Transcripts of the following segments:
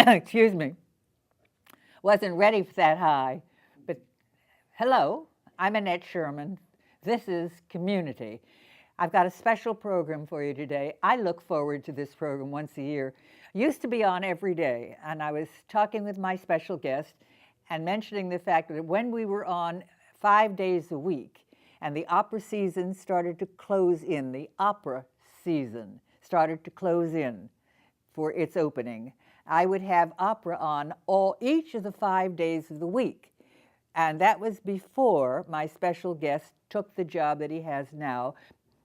excuse me, wasn't ready for that high. But hello, I'm Annette Sherman. This is Community. I've got a special program for you today. I look forward to this program once a year. Used to be on every day, and I was talking with my special guest and mentioning the fact that when we were on 5 days a week and the opera season started to close in, the opera season started to close in for its opening, I would have opera on each of the 5 days of the week. And that was before my special guest took the job that he has now.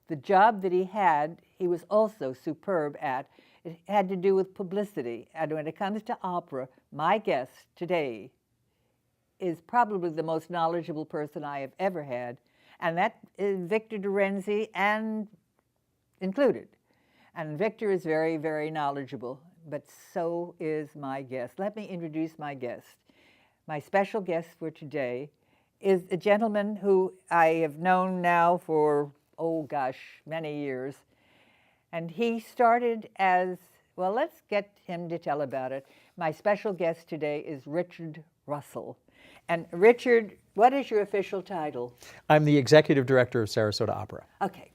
The job that he had, he was also superb at. It had to do with publicity. And when it comes to opera, my guest today is probably the most knowledgeable person I have ever had, and that is Victor Dorenzi and included. And Victor is very, very knowledgeable, but so is my guest. Let me introduce my guest. My special guest for today is a gentleman who I have known now for, oh gosh, many years. And he started as, well, let's get him to tell about it. My special guest today is Richard Russell. And Richard, what is your official title? I'm the executive director of Sarasota Opera. Okay,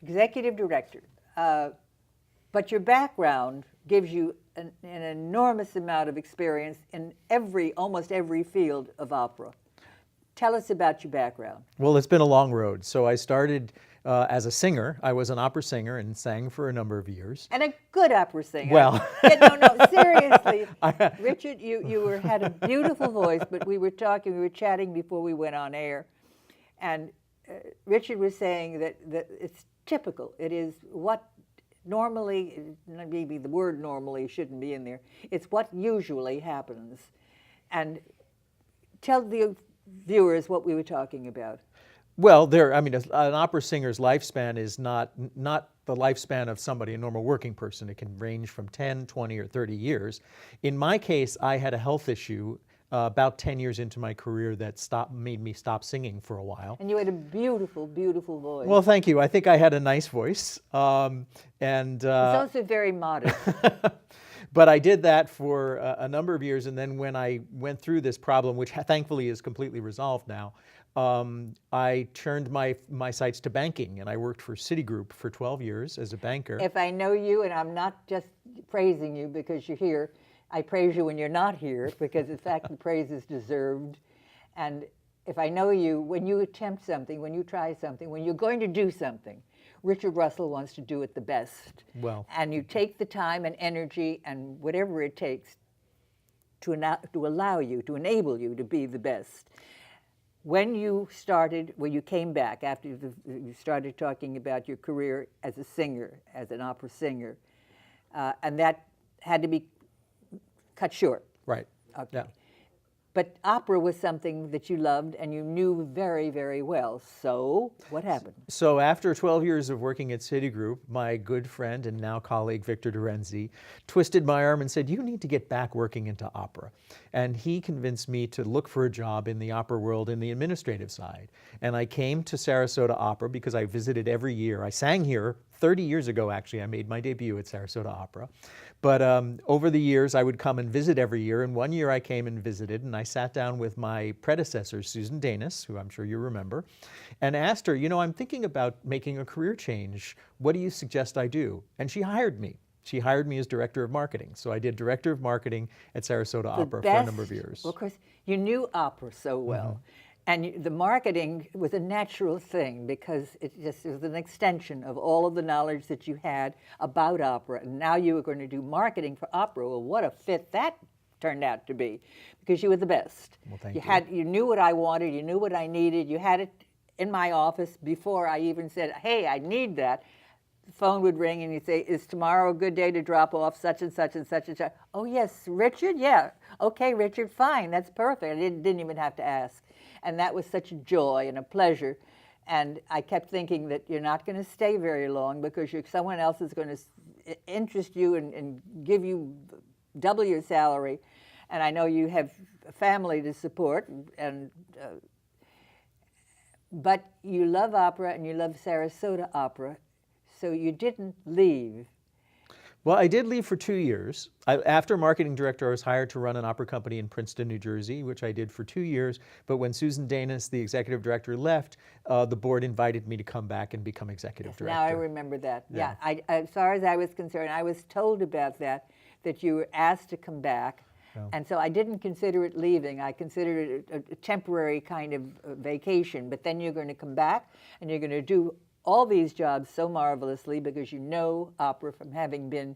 executive director. But your background gives you an enormous amount of experience in almost every field of opera. Tell us about your background. Well, it's been a long road. So I started as a singer. I was an opera singer and sang for a number of years. And a good opera singer. Well. No, seriously. Richard, you had a beautiful voice, but we were chatting before we went on air. And Richard was saying that it's typical. It is what normally, maybe the word normally shouldn't be in there. It's what usually happens. And tell the viewers what we were talking about. Well, an opera singer's lifespan is not the lifespan of somebody, a normal working person. It can range from 10, 20, or 30 years. In my case, I had a health issue about 10 years into my career that made me stop singing for a while. And you had a beautiful, beautiful voice. Well, thank you. I think I had a nice voice. It's also very modest. But I did that for a number of years, and then when I went through this problem, which thankfully is completely resolved now, I turned my sights to banking, and I worked for Citigroup for 12 years as a banker. If I know you, and I'm not just praising you because you're here, I praise you when you're not here, because in fact the praise is deserved. And if I know you, when you attempt something, when you try something, when you're going to do something, Richard Russell wants to do it the best. Well. And you take the time and energy and whatever it takes to enable you to be the best. When you came back after you started talking about your career as a singer, as an opera singer, and that had to be cut short. Right. Okay. Yeah. But opera was something that you loved and you knew very, very well. So what happened? So after 12 years of working at Citigroup, my good friend and now colleague Victor Dorenzi twisted my arm and said, "You need to get back working into opera." And he convinced me to look for a job in the opera world in the administrative side. And I came to Sarasota Opera because I visited every year. I sang here 30 years ago, actually. I made my debut at Sarasota Opera. But over the years, I would come and visit every year. And one year I came and visited, and I sat down with my predecessor, Susan Danis, who I'm sure you remember, and asked her, I'm thinking about making a career change. What do you suggest I do? And she hired me. She hired me as director of marketing. So I did director of marketing at Sarasota Opera for a number of years. Well, of course, you knew opera so well. And the marketing was a natural thing because it was an extension of all of the knowledge that you had about opera. And now you were going to do marketing for opera. Well, what a fit that turned out to be, because you were the best. Well, thank you. You knew what I wanted. You knew what I needed. You had it in my office before I even said, "Hey, I need that." The phone would ring and you'd say, "Is tomorrow a good day to drop off such and such and such and such?" "Oh, yes, Richard? Yeah. Okay, Richard, fine. That's perfect." I didn't even have to ask. And that was such a joy and a pleasure. And I kept thinking that you're not going to stay very long because someone else is going to interest you and give you double your salary. And I know you have a family to support, but you love opera and you love Sarasota Opera, so you didn't leave. Well, I did leave for 2 years. After marketing director, I was hired to run an opera company in Princeton, New Jersey, which I did for 2 years. But when Susan Danis, the executive director, left, the board invited me to come back and become executive director. Now I remember that. Yeah. As far as I was concerned, I was told about that you were asked to come back. Yeah. And so I didn't consider it leaving. I considered it a temporary kind of vacation. But then you're going to come back and you're going to do all these jobs so marvelously because you know opera from having been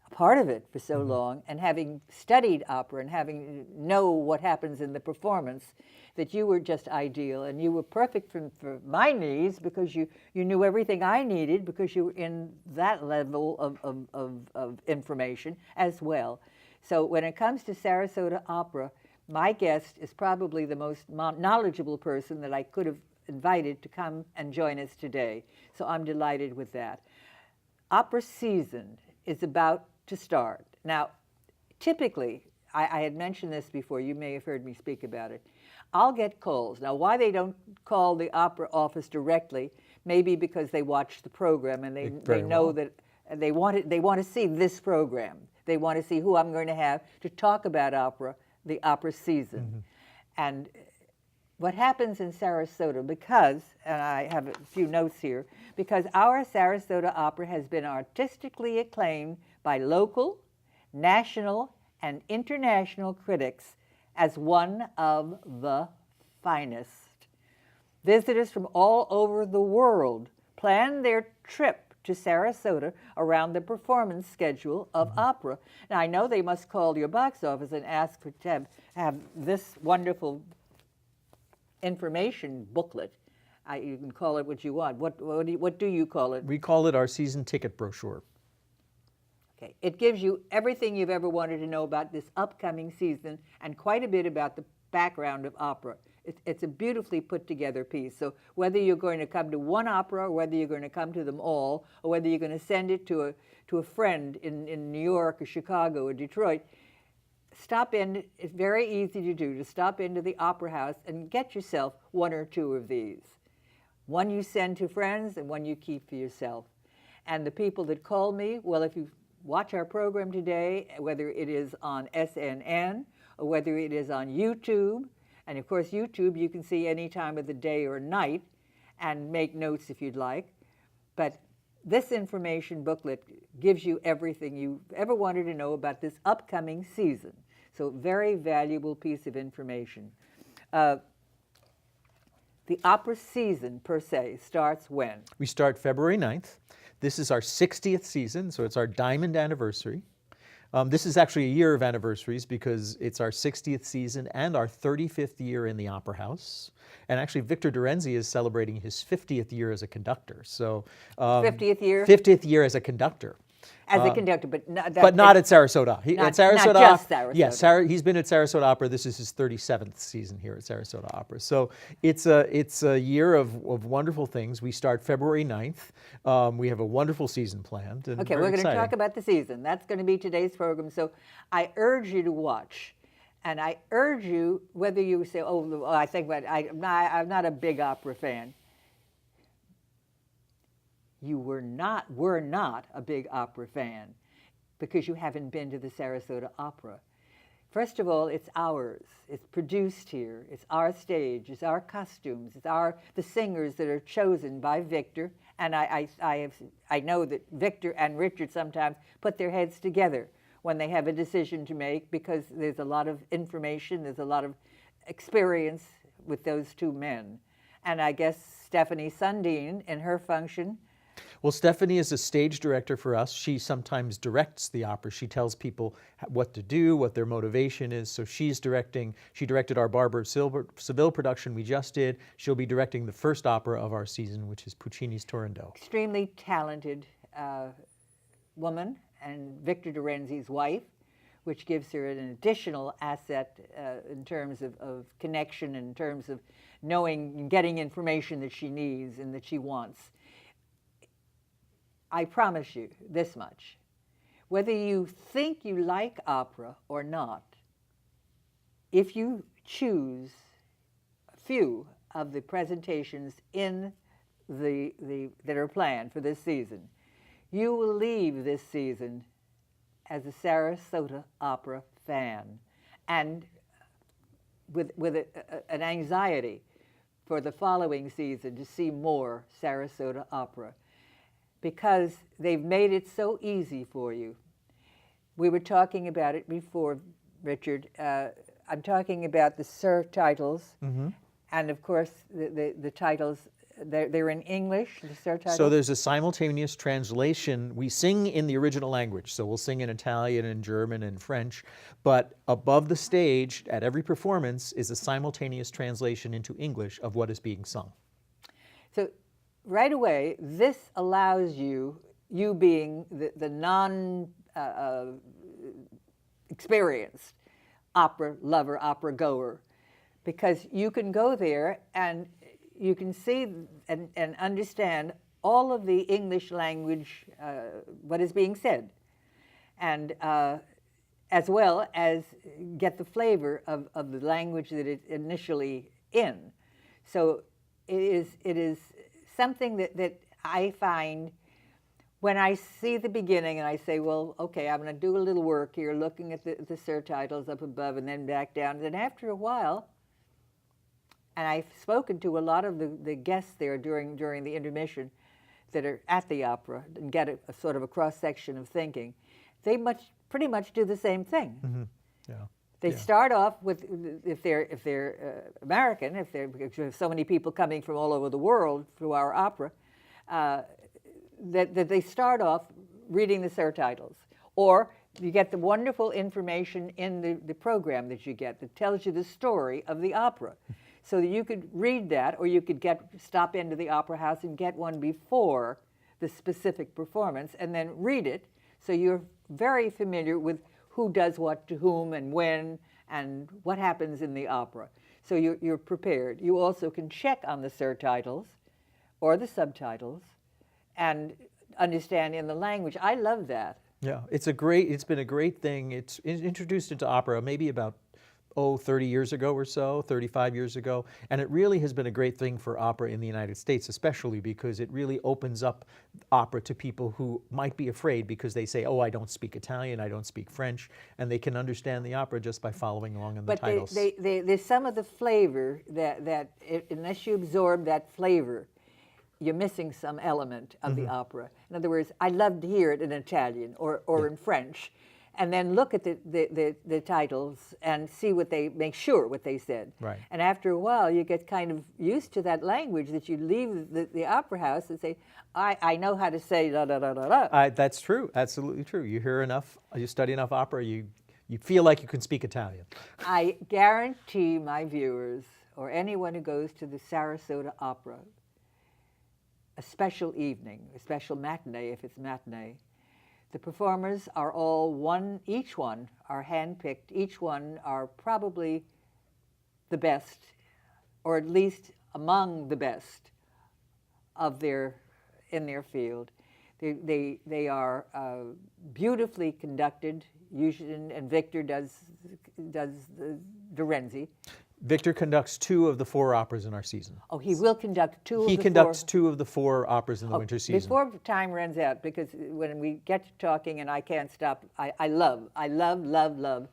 a part of it for so long and having studied opera and having know what happens in the performance, that you were just ideal. And you were perfect for my needs because you knew everything I needed because you were in that level of information as well. So when it comes to Sarasota Opera, my guest is probably the most knowledgeable person that I could have invited to come and join us today. So I'm delighted with that. Opera season is about to start. Now, typically, I had mentioned this before, you may have heard me speak about it. I'll get calls. Now, why they don't call the opera office directly, maybe because they watch the program and they know that they want to see this program. They want to see who I'm going to have to talk about opera, the opera season. And what happens in Sarasota, because, and I have a few notes here, because our Sarasota Opera has been artistically acclaimed by local, national, and international critics as one of the finest. Visitors from all over the world plan their trip to Sarasota around the performance schedule of opera. Now, I know they must call your box office and ask to have this wonderful information booklet. You can call it what you want. What do you call it? We call it our season ticket brochure. Okay. It gives you everything you've ever wanted to know about this upcoming season and quite a bit about the background of opera. It's a beautifully put together piece. So whether you're going to come to one opera or whether you're going to come to them all or whether you're going to send it to a friend in New York or Chicago or Detroit, stop in. It's very easy to do, to stop into the Opera House and get yourself one or two of these. One you send to friends and one you keep for yourself. And the people that call me, well, if you watch our program today, whether it is on SNN or whether it is on YouTube, and of course YouTube you can see any time of the day or night and make notes if you'd like, but this information booklet gives you everything you ever wanted to know about this upcoming season. So very valuable piece of information. The opera season, per se, starts when? We start February 9th. This is our 60th season, so it's our diamond anniversary. This is actually a year of anniversaries because it's our 60th season and our 35th year in the Opera House. And actually, Victor Dorenzi is celebrating his 50th year as a conductor. So 50th year? 50th year as a conductor. As a conductor, but not at Sarasota. Not just Sarasota. Yes, he's been at Sarasota Opera. This is his 37th season here at Sarasota Opera. So it's a year of wonderful things. We start February 9th. We have a wonderful season planned. And okay, we're going to talk about the season. That's going to be today's program. So I urge you to watch. And I urge you, whether you say, oh, I think that I'm not a big opera fan. You were not a big opera fan because you haven't been to the Sarasota Opera. First of all, it's ours. It's produced here. It's our stage. It's our costumes. It's the singers that are chosen by Victor. And I know that Victor and Richard sometimes put their heads together when they have a decision to make because there's a lot of information, there's a lot of experience with those two men. And I guess Stephanie Sundin, in her function, well, Stephanie is a stage director for us. She sometimes directs the opera. She tells people what to do, what their motivation is. So she's directing. She directed our Barbara Seville production we just did. She'll be directing the first opera of our season, which is Puccini's Turandot. Extremely talented woman, and Victor Dorenzi's wife, which gives her an additional asset in terms of connection, in terms of knowing and getting information that she needs and that she wants. I promise you this much. Whether you think you like opera or not, if you choose a few of the presentations in that are planned for this season, You will leave this season as a Sarasota Opera fan and with an anxiety for the following season to see more Sarasota Opera, because they've made it so easy for you. We were talking about it before, Richard. I'm talking about the Sir titles, and of course the titles, they're in English, the Sir titles? So there's a simultaneous translation. We sing in the original language, so we'll sing in Italian and German and French, but above the stage at every performance is a simultaneous translation into English of what is being sung. So right away, this allows you being the non-experienced opera lover, opera goer, because you can go there and you can see and understand all of the English language, what is being said, and as well as get the flavor of the language that it's initially in. So it is something that I find when I see the beginning and I say, well, okay, I'm going to do a little work here, looking at the Sir titles up above and then back down. And then after a while, and I've spoken to a lot of the guests there during the intermission that are at the opera and get a sort of a cross-section of thinking. They pretty much do the same thing. Mm-hmm. Yeah. They start off with, if they're American, because we have so many people coming from all over the world through our opera, that they start off reading the Sir titles. Or you get the wonderful information in the program that you get that tells you the story of the opera. So that you could read that, or you could stop into the opera house and get one before the specific performance and then read it, so you're very familiar with who does what to whom and when and what happens in the opera. So you're prepared. You also can check on the Sir titles or the subtitles and understand in the language. I love that. Yeah, it's been a great thing. It's introduced into opera maybe about 30 years ago or so, 35 years ago. And it really has been a great thing for opera in the United States, especially because it really opens up opera to people who might be afraid because they say, oh, I don't speak Italian, I don't speak French, and they can understand the opera just by following along in the titles. But there's some of the flavor that unless you absorb that flavor, you're missing some element of the opera. In other words, I love to hear it in Italian or in French, and then look at the titles and see make sure what they said. Right. And after a while, you get kind of used to that language that you leave the opera house and say, I know how to say da da da da da. That's true, absolutely true. You hear enough, you study enough opera, you feel like you can speak Italian. I guarantee my viewers, or anyone who goes to the Sarasota Opera, a special evening, a special matinee if it's matinee. The performers are all each one are handpicked, each one are probably the best, or at least among the best in their field. They are beautifully conducted, usually, and Victor does Dorenzi. Victor conducts 2 of the 4 operas in our season. Oh, he will conduct 2 of the 4? He conducts 2 of the 4 operas in the winter season. Before time runs out, because when we get to talking and I can't stop, I love the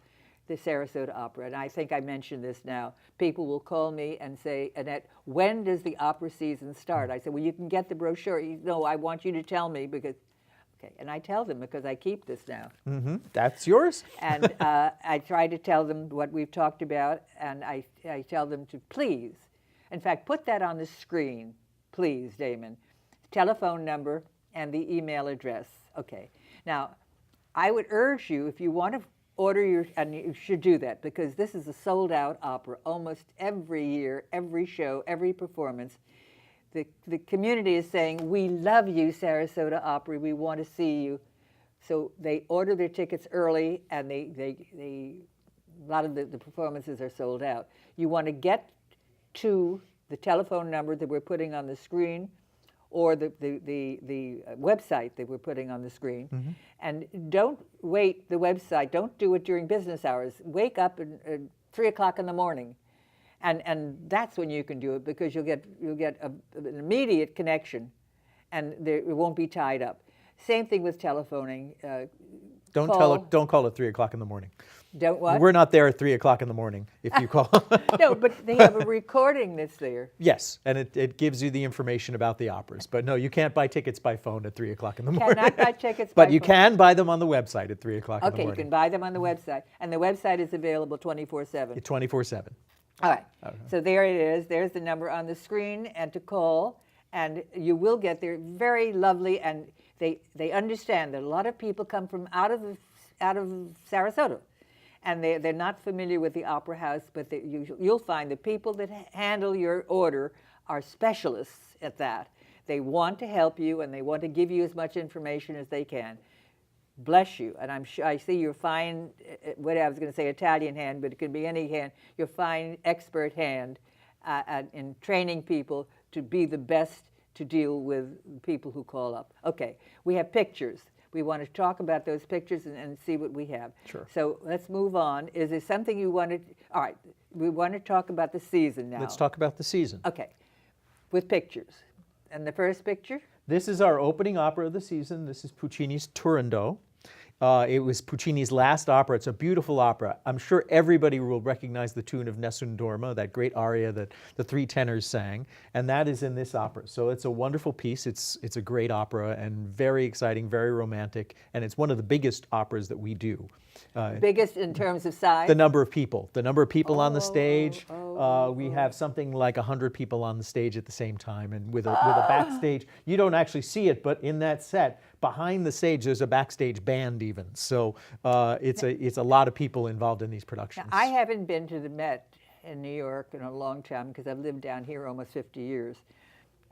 Sarasota Opera. And I think I mentioned this now. People will call me and say, Annette, when does the opera season start? I said, well, you can get the brochure. No, I want you to tell me because... Okay, and I tell them because I keep this now. Mm-hmm. That's yours. And I try to tell them what we've talked about, and I tell them to please, in fact, put that on the screen, please, Damon. Telephone number and the email address. Okay. Now, I would urge you, if you want to order and you should do that, because this is a sold-out opera almost every year, every show, every performance. The community is saying, we love you, Sarasota Opera, we want to see you. So they order their tickets early, and a lot of the performances are sold out. You want to get to the telephone number that we're putting on the screen, or the website that we're putting on the screen. And don't wait the website, don't do it during business hours. Wake up at 3 o'clock in the morning. And that's when you can do it, because you'll get an immediate connection, and it won't be tied up. Same thing with telephoning. Don't Call. don't call at 3 o'clock in the morning. Don't what? We're not there at 3 o'clock in the morning if you call. No, but they have a recording that's there. Yes, and it gives you the information about the operas. But no, you can't buy tickets by phone at 3 o'clock in the morning. Cannot buy tickets But by you phone. can buy them on the website at 3 o'clock in the Okay, you morning. can buy them on the website, and the website is available 24/7. 24/7. All right, so there it is. There's the number on the screen, and to call, and you will get there. Very lovely, and they understand that a lot of people come from out of Sarasota, and they're not familiar with the Opera House, but you'll find the people that handle your order are specialists at that. They want to help you, and they want to give you as much information as they can. Bless you, and I'm sure I see your fine, what I was going to say Italian hand, but it could be any hand, your fine expert hand in training people to be the best to deal with people who call up. Okay, we have pictures. We want to talk about those pictures and see what we have. Sure. So let's move on. Is there something you wanted? All right, we want to talk about the season now. Let's talk about the season. Okay, with pictures. And the first picture? This is our opening opera of the season. This is Puccini's Turandot. It was Puccini's last opera. It's a beautiful opera. I'm sure everybody will recognize the tune of Nessun Dorma, that great aria that the three tenors sang, and that is in this opera. So it's a wonderful piece. It's a great opera and very exciting, very romantic, and it's one of the biggest operas that we do. Biggest in terms of size? The number of people on the stage. We have something like 100 people on the stage at the same time, and with a backstage. You don't actually see it, but in that set, behind the stage, there's a backstage band even. So it's a lot of people involved in these productions. Now, I haven't been to the Met in New York in a long time because I've lived down here almost 50 years.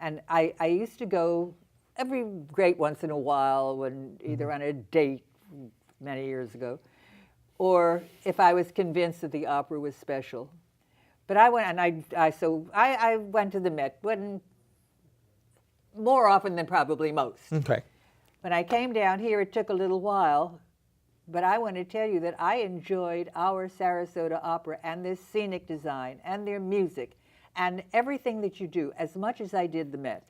And I used to go every great once in a while when either on a date many years ago, or if I was convinced that the opera was special. But I went, and I went to the Met more often than probably most. Okay. When I came down here, it took a little while, but I want to tell you that I enjoyed our Sarasota Opera and their scenic design and their music and everything that you do as much as I did the Met.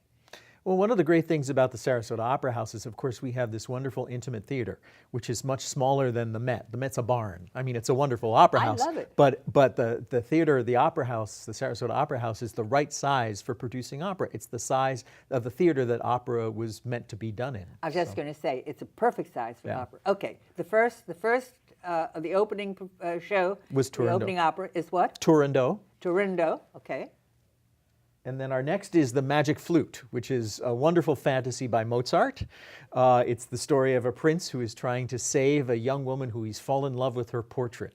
Well, one of the great things about the Sarasota Opera House is, of course, we have this wonderful intimate theater, which is much smaller than the Met. The Met's a barn. I mean, it's a wonderful opera house. I love it. But the theater, the Opera House, the Sarasota Opera House is the right size for producing opera. It's the size of the theater that opera was meant to be done in. I was just going to say, it's a perfect size for Yeah. opera. Okay, the first of the opening show, Was the Turandot. opening opera is what? Turandot. Turandot, okay. And then our next is The Magic Flute, which is a wonderful fantasy by Mozart. It's the story of a prince who is trying to save a young woman who he's fallen in love with her portrait.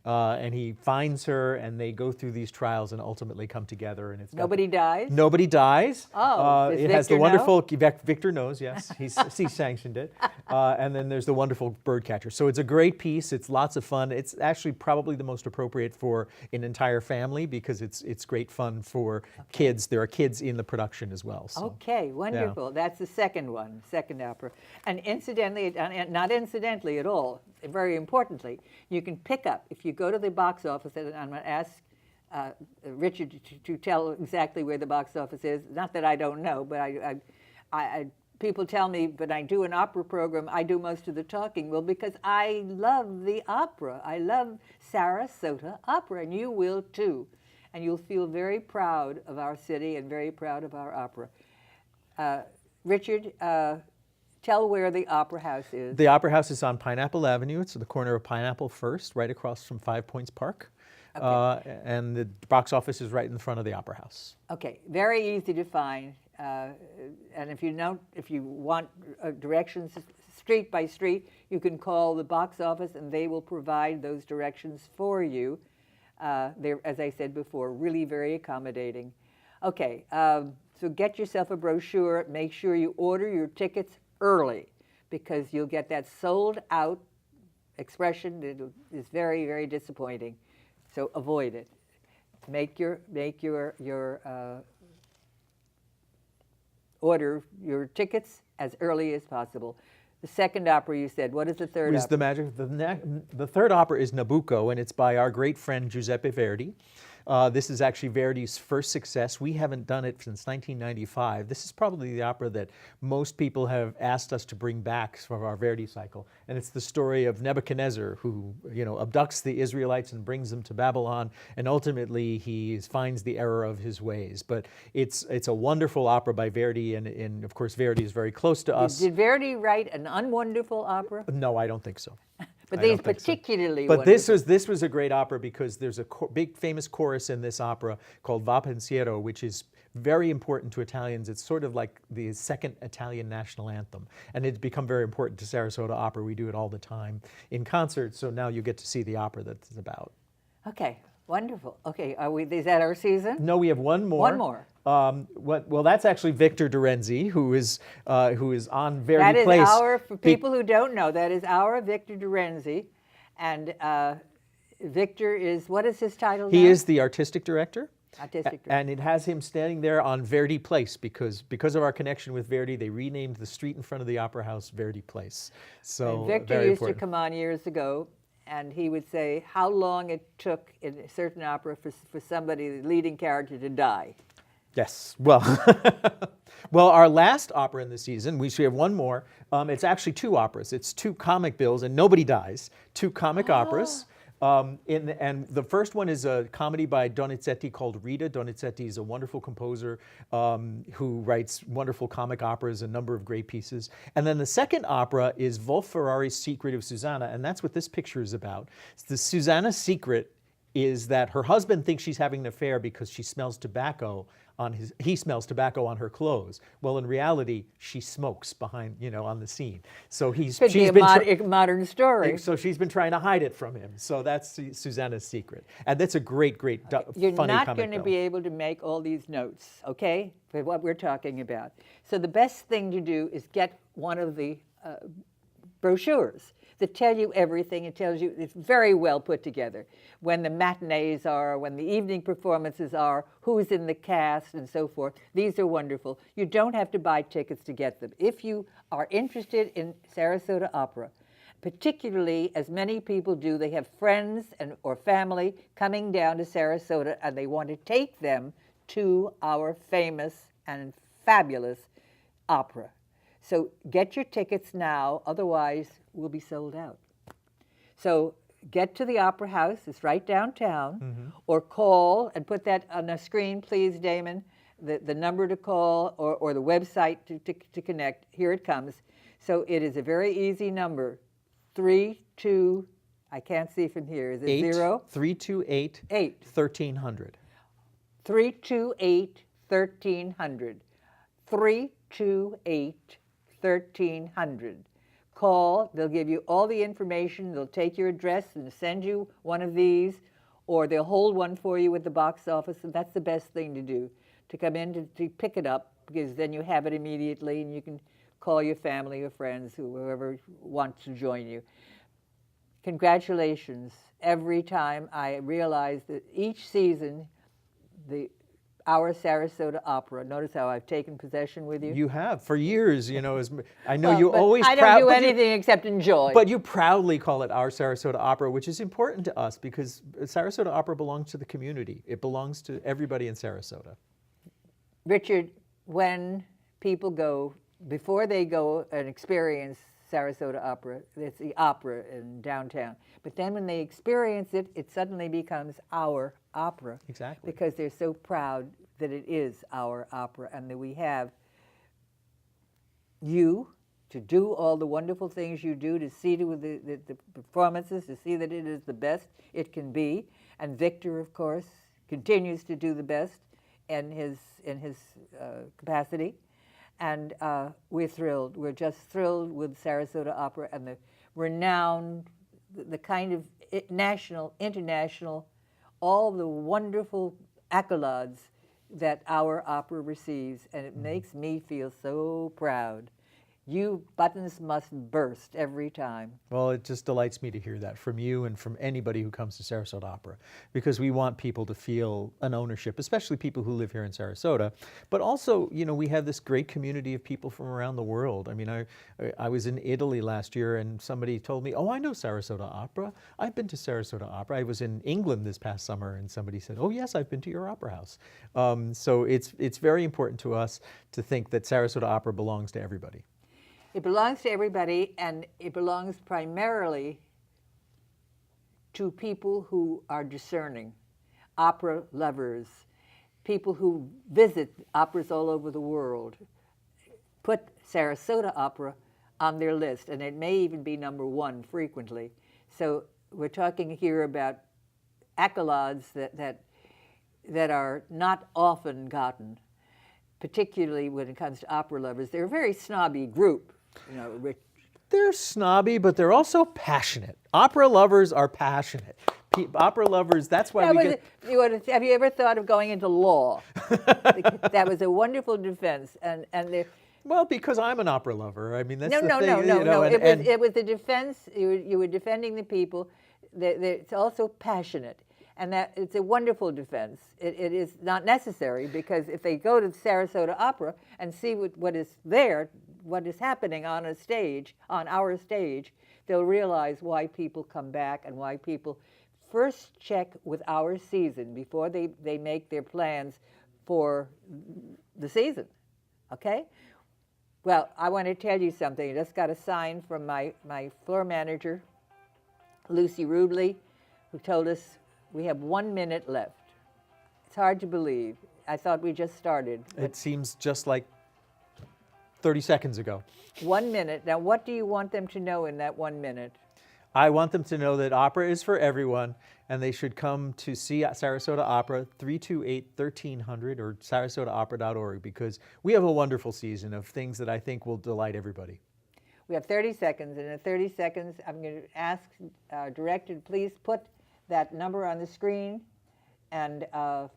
And he finds her, and they go through these trials and ultimately come together. And it's got Nobody dies? Nobody dies. Oh, does it has the Victor know? wonderful Victor knows. Yes, he's sanctioned it. And then there's the wonderful Birdcatcher. So it's a great piece. It's lots of fun. It's actually probably the most appropriate for an entire family because it's great fun for kids. There are kids in the production as well. So. Okay, wonderful. That's the second one, second opera. And incidentally, not incidentally at all, very importantly, you can pick up, if you go to the box office, and I'm going to ask Richard to tell exactly where the box office is. Not that I don't know, but people tell me, but I do an opera program, I do most of the talking. Well, because I love the opera. I love Sarasota Opera, and you will too. And you'll feel very proud of our city and very proud of our opera. Richard, tell where the Opera House is. The Opera House is on Pineapple Avenue. It's at the corner of Pineapple First, right across from 5 Points Park. Okay. And the box office is right in front of the Opera House. Okay, very easy to find. And if you want directions street by street, you can call the box office and they will provide those directions for you. They're, as I said before, really very accommodating. Okay, so get yourself a brochure. Make sure you order your tickets early because you'll get that sold out expression. It is very, very disappointing. So avoid it. Make your order your tickets as early as possible. The second opera you said, what is the third Is opera? the third opera is Nabucco, and it's by our great friend Giuseppe Verdi. This is actually Verdi's first success. We haven't done it since 1995. This is probably the opera that most people have asked us to bring back for our Verdi cycle. And it's the story of Nebuchadnezzar, who abducts the Israelites and brings them to Babylon, and ultimately he finds the error of his ways. But it's a wonderful opera by Verdi, and of course Verdi is very close to us. Did Verdi write an unwonderful opera? No, I don't think so. But I these don't think so. particularly But wonderful. this was a great opera because there's a big famous chorus in this opera called Va Pensiero, which is very important to Italians. It's sort of like the second Italian national anthem, and it's become very important to Sarasota Opera. We do it all the time in concerts, so now you get to see the opera that it's about. Okay, wonderful. Okay, is that our season? No, we have one more. One more. Well, that's actually Victor Dorenzi, who is on Verdi That is Place. for people who don't know, that is our Victor Dorenzi. And Victor is, what is his title now? He is the artistic director. Artistic director. And it has him standing there on Verdi Place because of our connection with Verdi, they renamed the street in front of the Opera House Verdi Place. So And Victor very used important. to come on years ago, and he would say how long it took in a certain opera for somebody, the leading character, to die. Yes. Well, well, our last opera in the season, we should have one more. It's actually two operas. It's two comic bills, and nobody dies. Two comic operas. And the first one is a comedy by Donizetti called Rita. Donizetti is a wonderful composer who writes wonderful comic operas, a number of great pieces. And then the second opera is Wolf Ferrari's Secret of Susanna, and that's what this picture is about. The Susanna's secret is that her husband thinks she's having an affair because she smells tobacco he smells tobacco on her clothes. Well, in reality, she smokes behind, on the scene. So Could be a modern story. So she's been trying to hide it from him. So that's Susanna's secret. And that's a great, funny comic You're not going to bill. be able to make all these notes, okay, for what we're talking about. So the best thing to do is get one of the brochures that tell you everything. It tells you, it's very well put together. When the matinees are, when the evening performances are, who's in the cast, and so forth. These are wonderful. You don't have to buy tickets to get them. If you are interested in Sarasota Opera, particularly as many people do, they have friends or family coming down to Sarasota, and they want to take them to our famous and fabulous opera. So get your tickets now, otherwise we'll be sold out. So get to the Opera House, it's right downtown, or call and put that on the screen, please, Damon, the number to call or the website to connect. Here it comes. So it is a very easy number, 32, I can't see from here, is it 0? 328 8. 1300. 328 1300. 328 1300. Call, they'll give you all the information, they'll take your address and send you one of these, or they'll hold one for you at the box office, and that's the best thing to do, to come in to pick it up, because then you have it immediately and you can call your family or friends, whoever wants to join you. Congratulations. Every time I realize that each season, our Sarasota Opera. Notice how I've taken possession with you. You have for years, I know Well, you but always. I don't do anything except enjoy. But you proudly call it our Sarasota Opera, which is important to us because Sarasota Opera belongs to the community. It belongs to everybody in Sarasota. Richard, when people go, before they go and experience Sarasota Opera, it's the opera in downtown. But then when they experience it, it suddenly becomes our opera. Exactly. Because they're so proud that it is our opera and that we have you to do all the wonderful things you do, to see to the performances, to see that it is the best it can be. And Victor, of course, continues to do the best in his capacity. And we're thrilled. We're just thrilled with Sarasota Opera and the renowned, the kind of national, international, all the wonderful accolades that our opera receives. And it makes me feel so proud. You buttons must burst every time. Well, it just delights me to hear that from you and from anybody who comes to Sarasota Opera, because we want people to feel an ownership, especially people who live here in Sarasota. But also, you know, we have this great community of people from around the world. I mean, I was in Italy last year and somebody told me, oh, I know Sarasota Opera. I've been to Sarasota Opera. I was in England this past summer and somebody said, oh, yes, I've been to your opera house. So it's very important to us to think that Sarasota Opera belongs to everybody. It belongs to everybody, and it belongs primarily to people who are discerning, opera lovers, people who visit operas all over the world. Put Sarasota Opera on their list, and it may even be number one frequently. So we're talking here about accolades that are not often gotten, particularly when it comes to opera lovers. They're a very snobby group. You know, They're snobby, but they're also passionate. Opera lovers are passionate. Opera lovers, that's why have you ever thought of going into law? That was a wonderful defense. Well, because I'm an opera lover. I mean, that's No. It was a defense. You were defending the people. It's also passionate. And that it's a wonderful defense. It is not necessary, because if they go to Sarasota Opera and see what is there, what is happening on a stage, on our stage, they'll realize why people come back and why people first check with our season before they make their plans for the season. Okay? Well, I want to tell you something. I just got a sign from my floor manager, Lucy Rubley, who told us we have 1 minute left. It's hard to believe. I thought we just started. It seems just like 30 seconds ago. 1 minute. Now, what do you want them to know in that 1 minute? I want them to know that opera is for everyone, and they should come to see Sarasota Opera, 328-1300, or sarasotaopera.org, because we have a wonderful season of things that I think will delight everybody. We have 30 seconds, and in 30 seconds, I'm going to ask director to please put that number on the screen, and so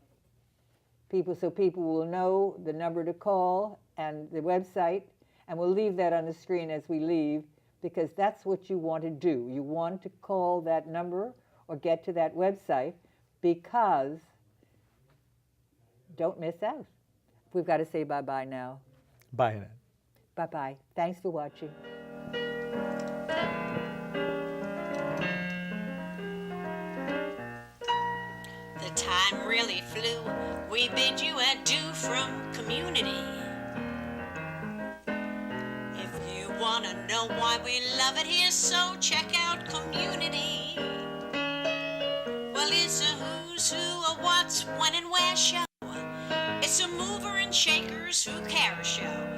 people will know the number to call and the website, and we'll leave that on the screen as we leave, because that's what you want to do. You want to call that number or get to that website, because don't miss out. We've got to say bye-bye now. Bye, Annette. Bye-bye. Thanks for watching. The time really flew. We bid you adieu from Community. If you want to know why we love it here, so check out Community. Well, it's a who's who, a what's, when, and where show. It's a mover and shakers who care show.